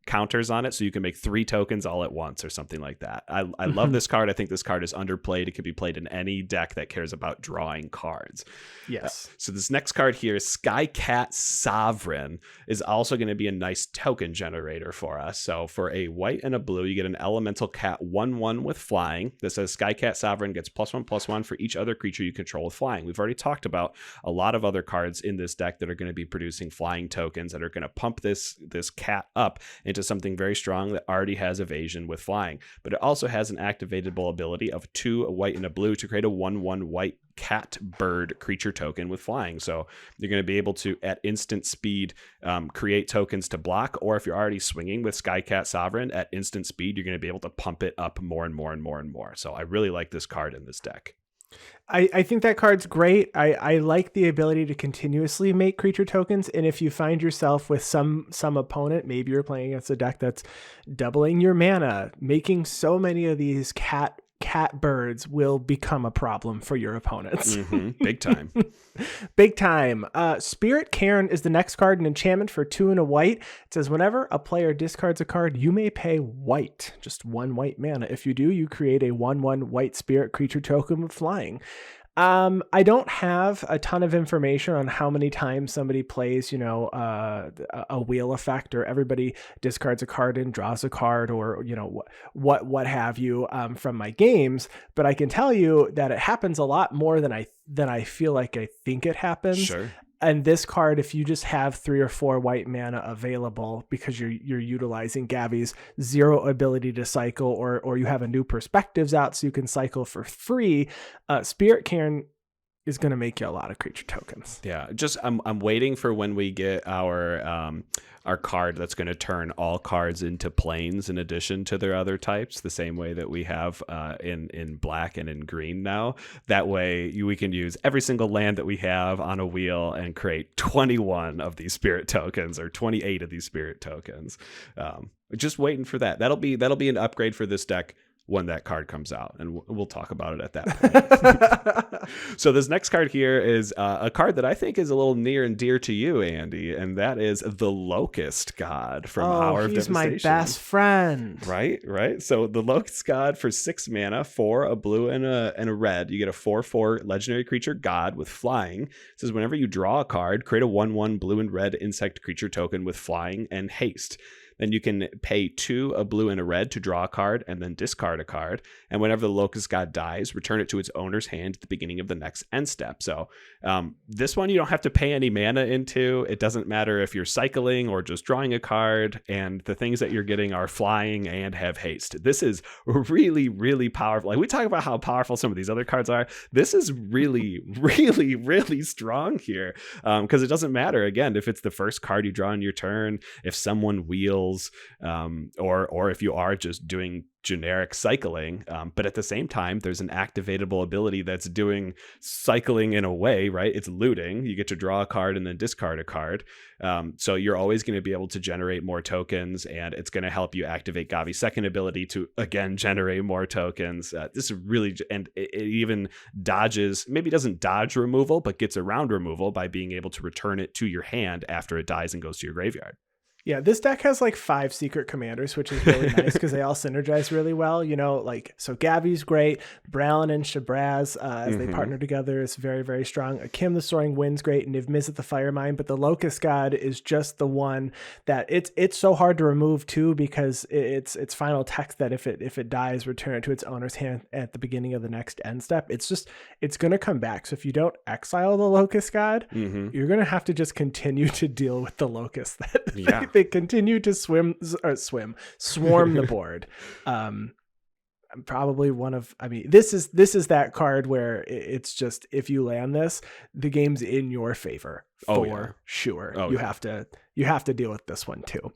counters on it, so you can make 3 tokens all at once or something like that. I love this card. I think this card is underplayed. It could be played in any deck that cares about drawing cards. Yes. So this next card here, Skycat Sovereign, is also going to be a nice token generator for us. So for a white and a blue, you get an elemental cat 1/1 with flying. This says Skycat Sovereign gets +1/+1 for each other creature you control with flying. We've already talked about a lot of other cards in this deck that are going to be producing flying tokens that are going to pump this cat up into something very strong that already has evasion with flying. But it also has an activatable ability of 2 a white and a blue to create a 1/1 white cat bird creature token with flying. So you're going to be able to, at instant speed, create tokens to block, or if you're already swinging with Skycat Sovereign at instant speed, you're going to be able to pump it up more and more and more and more. So I really like this card in this deck. I think that card's great. I like the ability to continuously make creature tokens, and if you find yourself with some opponent, maybe you're playing against a deck that's doubling your mana, making so many of these cat birds will become a problem for your opponents. Big time. Big time. Spirit Cairn is the next card, an enchantment for 2 and a white. It says whenever a player discards a card, you may pay white, just 1 white mana. If you do, you create a 1/1 white spirit creature token with flying. I don't have a ton of information on how many times somebody plays, a wheel effect, or everybody discards a card and draws a card, or, what have you, from my games. But I can tell you that it happens a lot more than I feel like I think it happens. Sure. And this card, if you just have 3 or 4 white mana available because you're utilizing Gavi's 0 ability to cycle, or you have a new perspectives out so you can cycle for free, Spirit Cairn is going to make you a lot of creature tokens. Yeah, just I'm waiting for when we get our card that's going to turn all cards into planes in addition to their other types, the same way that we have in black and in green now. That way we can use every single land that we have on a wheel and create 21 of these spirit tokens, or 28 of these spirit tokens. Just waiting for that. That'll be an upgrade for this deck when that card comes out, and we'll talk about it at that point. So this next card here is a card that I think is a little near and dear to you, Andy, and that is the Locust God from Hour of Devastation. He's my best friend. Right. So the Locust God for 6 mana, 4 a blue and a red. You get a 4/4 legendary creature god with flying. It says whenever you draw a card, create a 1/1 blue and red insect creature token with flying and haste. Then you can pay 2 a blue and a red to draw a card and then discard a card. And whenever the Locust God dies, return it to its owner's hand at the beginning of the next end step. So this one you don't have to pay any mana into. It doesn't matter if you're cycling or just drawing a card, and the things that you're getting are flying and have haste. This is really, really powerful. Like, we talk about how powerful some of these other cards are. This is really, really, really strong here, because it doesn't matter, again, if it's the first card you draw on your turn, if someone wheels, or if you are just doing generic cycling, but at the same time there's an activatable ability that's doing cycling in a way, right? It's looting. You get to draw a card and then discard a card, so you're always going to be able to generate more tokens, and it's going to help you activate Gavi's second ability to again generate more tokens. This is really, and it even dodges, maybe doesn't dodge removal, but gets around removal by being able to return it to your hand after it dies and goes to your graveyard. Yeah, this deck has like 5 secret commanders, which is really nice because they all synergize really well. Like, so Gavi's great. Bralin and Shabraz, as they partner together, is very, very strong. Akim the Soaring Wind's great, and Niv Mizzet the Firemind, but the Locust God is just the one that it's so hard to remove too, because it's final text that if it dies, return it to its owner's hand at the beginning of the next end step. It's going to come back. So if you don't exile the Locust God, you're going to have to just continue to deal with the Locusts that they continue to swarm the board. Probably this is that card where it's just, if you land this, the game's in your favor for sure. You have to deal with this one too.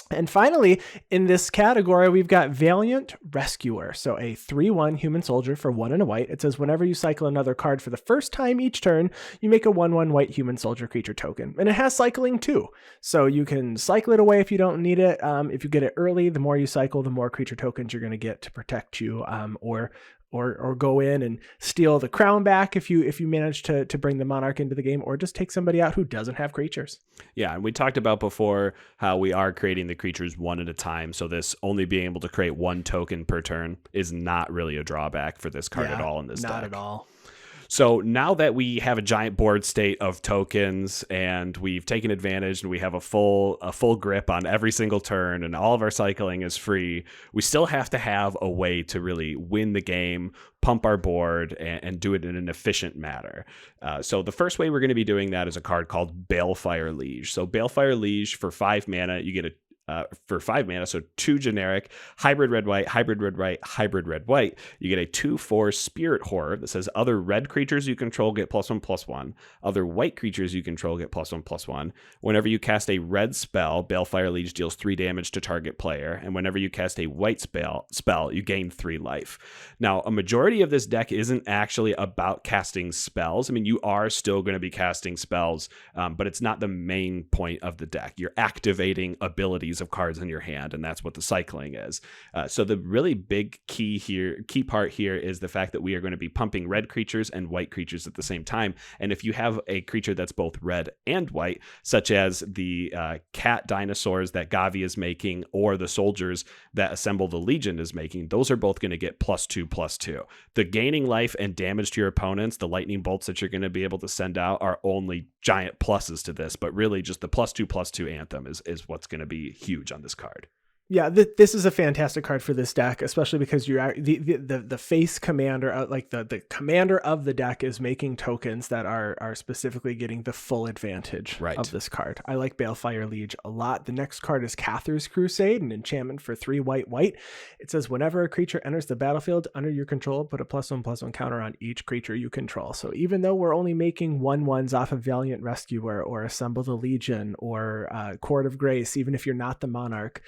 And finally, in this category, we've got Valiant Rescuer. So a 3/1 human soldier for 1 and a white. It says whenever you cycle another card for the first time each turn, you make a 1/1 white human soldier creature token. And it has cycling too. So you can cycle it away if you don't need it. If you get it early, the more you cycle, the more creature tokens you're going to get to protect you, or go in and steal the crown back if you manage to bring the monarch into the game, or just take somebody out who doesn't have creatures. Yeah, and we talked about before how we are creating the creatures one at a time, so this only being able to create 1 token per turn is not really a drawback for this card at all in this deck. Not at all. So now that we have a giant board state of tokens and we've taken advantage and we have a full grip on every single turn and all of our cycling is free, we still have to have a way to really win the game, pump our board, and do it in an efficient manner. So the first way we're going to be doing that is a card called Balefire Liege. So Balefire Liege, for 5 mana, you get for 5 mana, so 2 generic, hybrid red-white, hybrid red-white, hybrid red-white. You get a 2/4 Spirit Horror that says other red creatures you control get +1/+1. Other white creatures you control get +1/+1. Whenever you cast a red spell, Balefire Liege deals 3 damage to target player. And whenever you cast a white spell, you gain 3 life. Now, a majority of this deck isn't actually about casting spells. I mean, you are still going to be casting spells, but it's not the main point of the deck. You're activating abilities of cards in your hand, and that's what the cycling is. So the really big key part here is the fact that we are going to be pumping red creatures and white creatures at the same time. And if you have a creature that's both red and white, such as the cat dinosaurs that Gavi is making, or the soldiers that Assemble the Legion is making, those are both going to get +2/+2. The gaining life and damage to your opponents, the lightning bolts that you're going to be able to send out, are only giant pluses to this, but really just the +2/+2 anthem is what's going to be huge on this card. Yeah, this is a fantastic card for this deck, especially because you're the face commander, like the commander of the deck, is making tokens that are specifically getting the full advantage of this card. I like Balefire Liege a lot. The next card is Cather's Crusade, an enchantment for 3 white. It says whenever a creature enters the battlefield under your control, put a +1/+1 counter on each creature you control. So even though we're only making 1/1s off of Valiant Rescuer or Assemble the Legion or Court of Grace, even if you're not the monarch,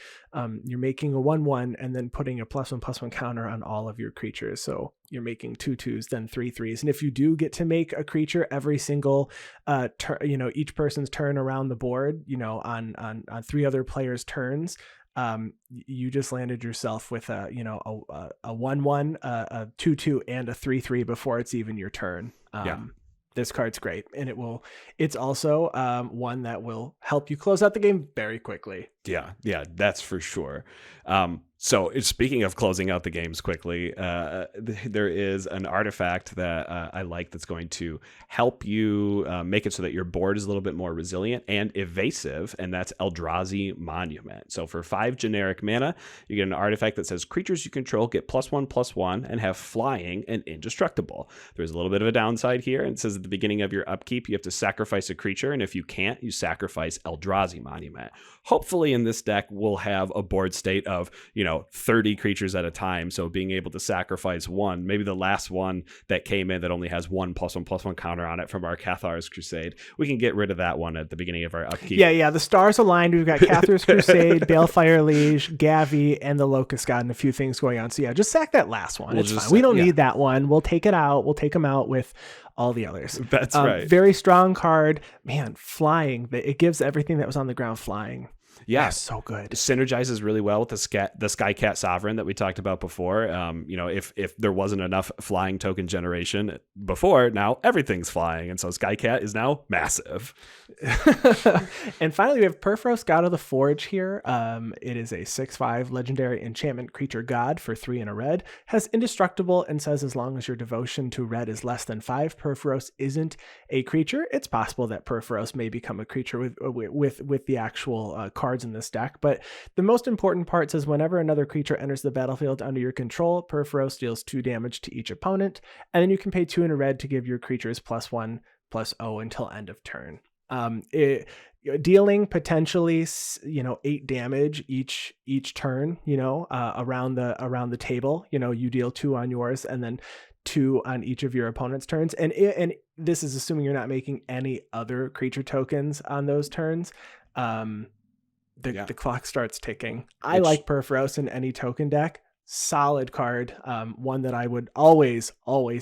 you're making a 1/1 and then putting a +1/+1 counter on all of your creatures. So you're making 2 2s, then 3 3s. And if you do get to make a creature every single each person's turn around the board, on 3 other players' turns, you just landed yourself with a 1/1, a 2/2, and a 3/3 before it's even your turn. This card's great, and it's also one that will help you close out the game very quickly. Yeah, that's for sure. So speaking of closing out the games quickly, there is an artifact that I like that's going to help you make it so that your board is a little bit more resilient and evasive, and that's Eldrazi Monument. So for 5 generic mana, you get an artifact that says creatures you control get +1/+1 and have flying and indestructible. There's a little bit of a downside here, and it says at the beginning of your upkeep, you have to sacrifice a creature, and if you can't, you sacrifice Eldrazi Monument. Hopefully in this deck, we'll have a board state of, 30 creatures at a time. So being able to sacrifice one, maybe the last one that came in that only has 1 +1/+1 counter on it from our Cathar's Crusade, we can get rid of that one at the beginning of our upkeep. Yeah. The stars aligned. We've got Cathar's Crusade, Balefire Liege, Gavi, and the Locust God, and a few things going on. So yeah, just sack that last one. It's fine. We don't need that one. We'll take it out. We'll take them out with all the others. That's right. Very strong card. Man, flying. It gives everything that was on the ground flying. Yeah, that's so good. Synergizes really well with the Skycat Sovereign that we talked about before. If there wasn't enough flying token generation before, now everything's flying, and so Skycat is now massive. And finally, we have Perforos, God of the Forge here. It is a 6/5 legendary enchantment creature god for 3 and a red. Has indestructible and says as long as your devotion to red is less than 5, Perforos isn't a creature. It's possible that Perforos may become a creature with the actual cards in this deck, but the most important part says whenever another creature enters the battlefield under your control, Perforos deals 2 damage to each opponent, and then you can pay 2 and a red to give your creatures +1/+0 until end of turn. Dealing potentially 8 damage each turn, around the table. You deal 2 on yours and then 2 on each of your opponent's turns, and this is assuming you're not making any other creature tokens on those turns. The clock starts ticking. I like Perforos in any token deck. Solid card, one that I would always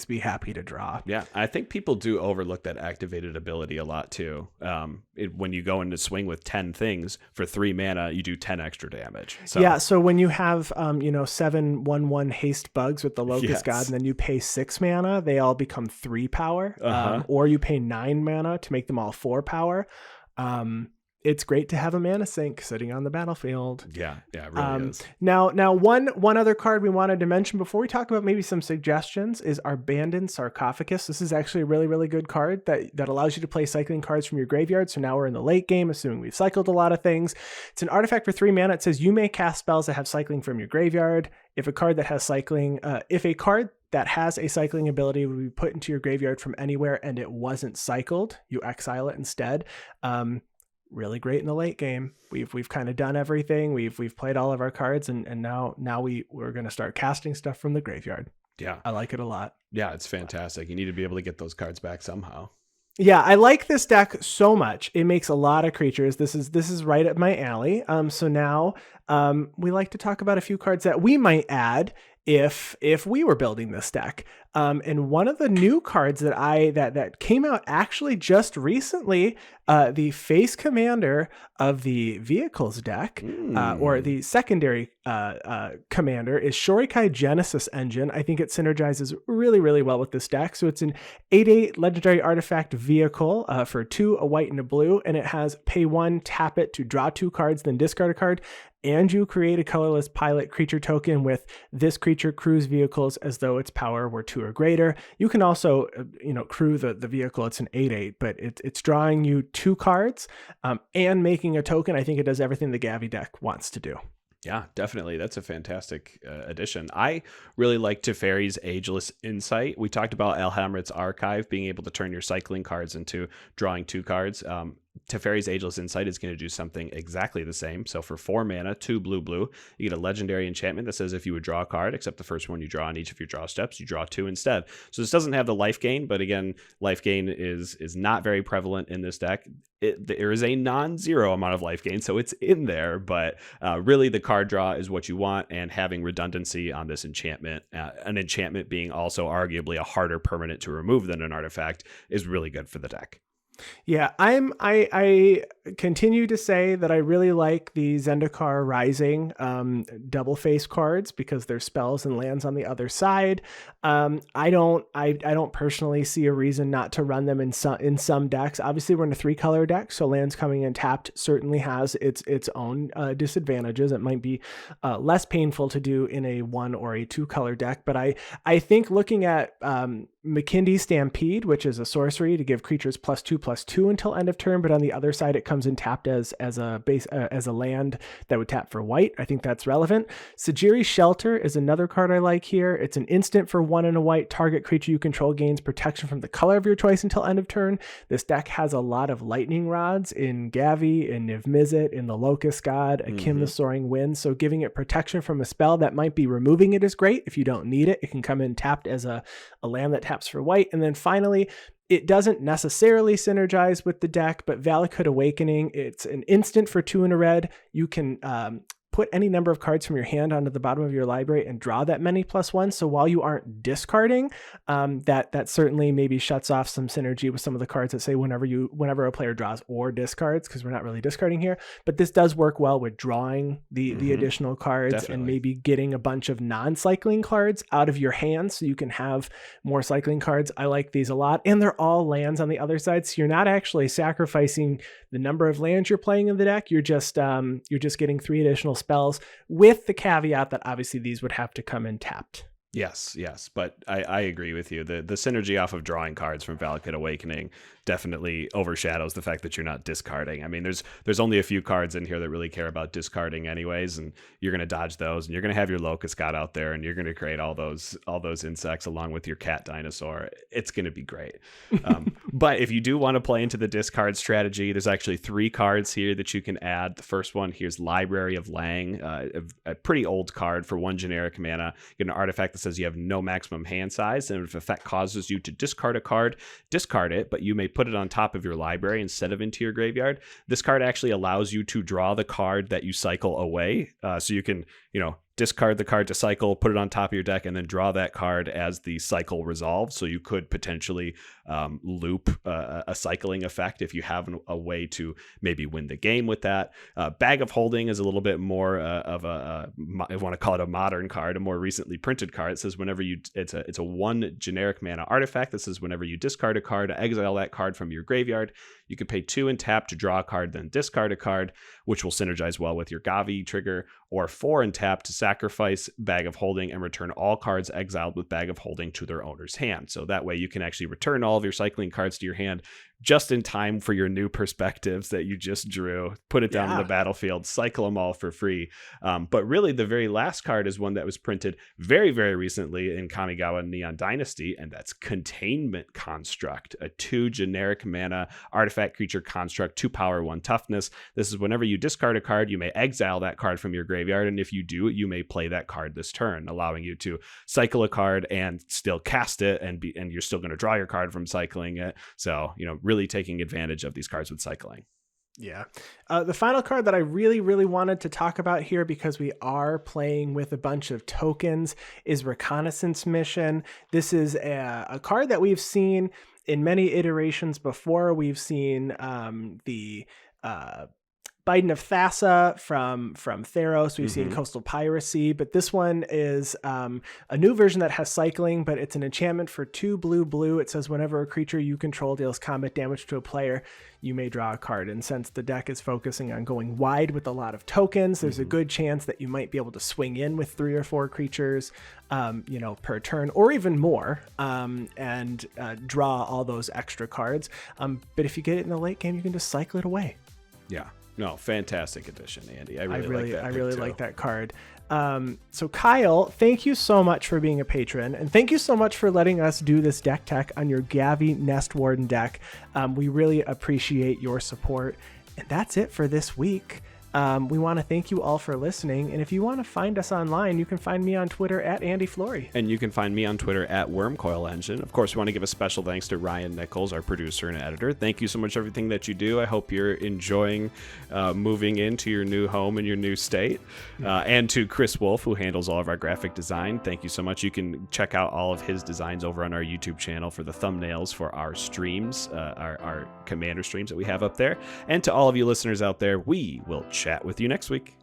be happy to draw. Yeah, I think people do overlook that activated ability a lot too. When you go into swing with 10 things for 3 mana, you do 10 extra damage. So when you have 7/1/1 haste bugs with the Locust God, and then you pay 6 mana, they all become 3 power. Or you pay 9 mana to make them all 4 power. It's great to have a mana sink sitting on the battlefield. Yeah, it really is. Now, one other card we wanted to mention before we talk about maybe some suggestions is our Abandoned Sarcophagus. This is actually a really, really good card that allows you to play cycling cards from your graveyard. So now we're in the late game, assuming we've cycled a lot of things. It's an artifact for 3 mana. It says you may cast spells that have cycling from your graveyard. If a card that has cycling, that has a cycling ability would be put into your graveyard from anywhere and it wasn't cycled, you exile it instead. Really great in the late game. We've kind of done everything. We've played all of our cards, and now we're going to start casting stuff from the graveyard. Yeah, I like it a lot. Yeah, it's fantastic. You need to be able to get those cards back somehow. Yeah, I like this deck so much. It makes a lot of creatures. This is right up my alley. So now we like to talk about a few cards that we might add if we were building this deck. And one of the new cards that came out actually just recently, the face commander of the vehicles deck, or the secondary commander, is Shorikai Genesis Engine. I think it synergizes really, really well with this deck. So it's an 8/8 legendary artifact vehicle for 2, a white and a blue, and it has pay 1, tap it to draw 2 cards, then discard a card, and you create a colorless pilot creature token with this creature cruise vehicles as though its power were 2 or greater. You can also, crew the vehicle. It's an 8/8, but it's drawing you 2 cards and making a token. I think it does everything the Gavi deck wants to do. Yeah, definitely. That's a fantastic addition. I really like Teferi's Ageless Insight. We talked about Alhamrit's Archive being able to turn your cycling cards into drawing 2 cards. Teferi's Ageless Insight is going to do something exactly the same. So for 4 mana, 2 blue, you get a legendary enchantment that says if you would draw a card, except the first one you draw on each of your draw steps, you draw 2 instead. So this doesn't have the life gain, but again, life gain is not very prevalent in this deck. There is a non-zero amount of life gain, so it's in there, but really the card draw is what you want, and having redundancy on this enchantment, an enchantment being also arguably a harder permanent to remove than an artifact, is really good for the deck. Yeah, I continue to say that I really like the Zendikar Rising double face cards because there's spells and lands on the other side. I don't personally see a reason not to run them in some decks. Obviously, we're in a 3-color deck, so lands coming in tapped certainly has its own disadvantages. It might be less painful to do in a 1 or a 2-color deck, but I think looking at McKindy Stampede, which is a sorcery to give creatures +2/+2 until end of turn, but on the other side it comes in tapped as a land that would tap for white. I think that's relevant. Sajiri Shelter is another card I like here. It's an instant for 1 and a white. Target creature you control gains protection from the color of your choice until end of turn. This deck has a lot of lightning rods in Gavi, in Niv Mizzet, in the Locust God, Akim the Soaring Wind. So giving it protection from a spell that might be removing it is great. If you don't need it, it can come in tapped as a land that taps for white. And then finally, it doesn't necessarily synergize with the deck, but Valakut Awakening, it's an instant for 2 and a red. You can put any number of cards from your hand onto the bottom of your library and draw that many +1. So while you aren't discarding, that certainly maybe shuts off some synergy with some of the cards that say whenever a player draws or discards, because we're not really discarding here. But this does work well with drawing the additional cards. Definitely. And maybe getting a bunch of non-cycling cards out of your hand so you can have more cycling cards. I like these a lot. And they're all lands on the other side. So you're not actually sacrificing the number of lands you're playing in the deck. You're just getting 3 additional spells, with the caveat that obviously these would have to come in tapped. Yes, but I agree with you. The synergy off of drawing cards from Valakut Awakening definitely overshadows the fact that you're not discarding. I mean, there's only a few cards in here that really care about discarding anyways, and you're going to dodge those, and you're going to have your Locust God out there, and you're going to create all those insects along with your cat dinosaur. It's going to be great. But if you do want to play into the discard strategy, there's actually 3 cards here that you can add. The first one here's Library of Lang, a pretty old card for 1 generic mana. You get an artifact that says you have no maximum hand size, and if effect causes you to discard a card, discard it, but you may put it on top of your library instead of into your graveyard. This card actually allows you to draw the card that you cycle away. So you can, discard the card to cycle, put it on top of your deck, and then draw that card as the cycle resolves. So you could potentially loop a cycling effect if you have a way to maybe win the game with that. Bag of Holding is a little bit more of I want to call it a modern card, a more recently printed card. It says whenever it's a 1 generic mana artifact that says whenever you discard a card, exile that card from your graveyard. You can pay 2 and tap to draw a card, then discard a card, which will synergize well with your Gavi trigger, or 4 and tap to sacrifice Bag of Holding and return all cards exiled with Bag of Holding to their owner's hand. So that way you can actually return all of your cycling cards to your hand just in time for your new perspectives that you just drew, put it down on the battlefield, cycle them all for free. But really the very last card is one that was printed very, very recently in Kamigawa Neon Dynasty, and that's Containment Construct, a 2 generic mana artifact creature construct, 2 power, 1 toughness. This is whenever you discard a card, you may exile that card from your graveyard, and if you do, you may play that card this turn, allowing you to cycle a card and still cast it, and you're still going to draw your card from cycling it. So, really taking advantage of these cards with cycling. Yeah. The final card that I really, really wanted to talk about here, because we are playing with a bunch of tokens, is Reconnaissance Mission. This is a card that we've seen in many iterations before. We've seen the Biden of Thassa from Theros. We've seen Coastal Piracy, but this one is a new version that has cycling, but it's an enchantment for 2 blue. It says whenever a creature you control deals combat damage to a player, you may draw a card. And since the deck is focusing on going wide with a lot of tokens, there's a good chance that you might be able to swing in with 3 or 4 creatures, per turn, or even more, and draw all those extra cards. But if you get it in the late game, you can just cycle it away. Yeah. No, fantastic addition, Andy. I really like that card. So Kyle, thank you so much for being a patron, and thank you so much for letting us do this deck tech on your Gavi Nest Warden deck. We really appreciate your support, and that's it for this week. We want to thank you all for listening. And if you want to find us online, you can find me on Twitter at Andy Flory. And you can find me on Twitter at Wormcoil Engine. Of course, we want to give a special thanks to Ryan Nichols, our producer and editor. Thank you so much for everything that you do. I hope you're enjoying moving into your new home in your new state. And to Chris Wolf, who handles all of our graphic design. Thank you so much. You can check out all of his designs over on our YouTube channel for the thumbnails for our streams, our Commander streams that we have up there. And to all of you listeners out there, we will chat with you next week.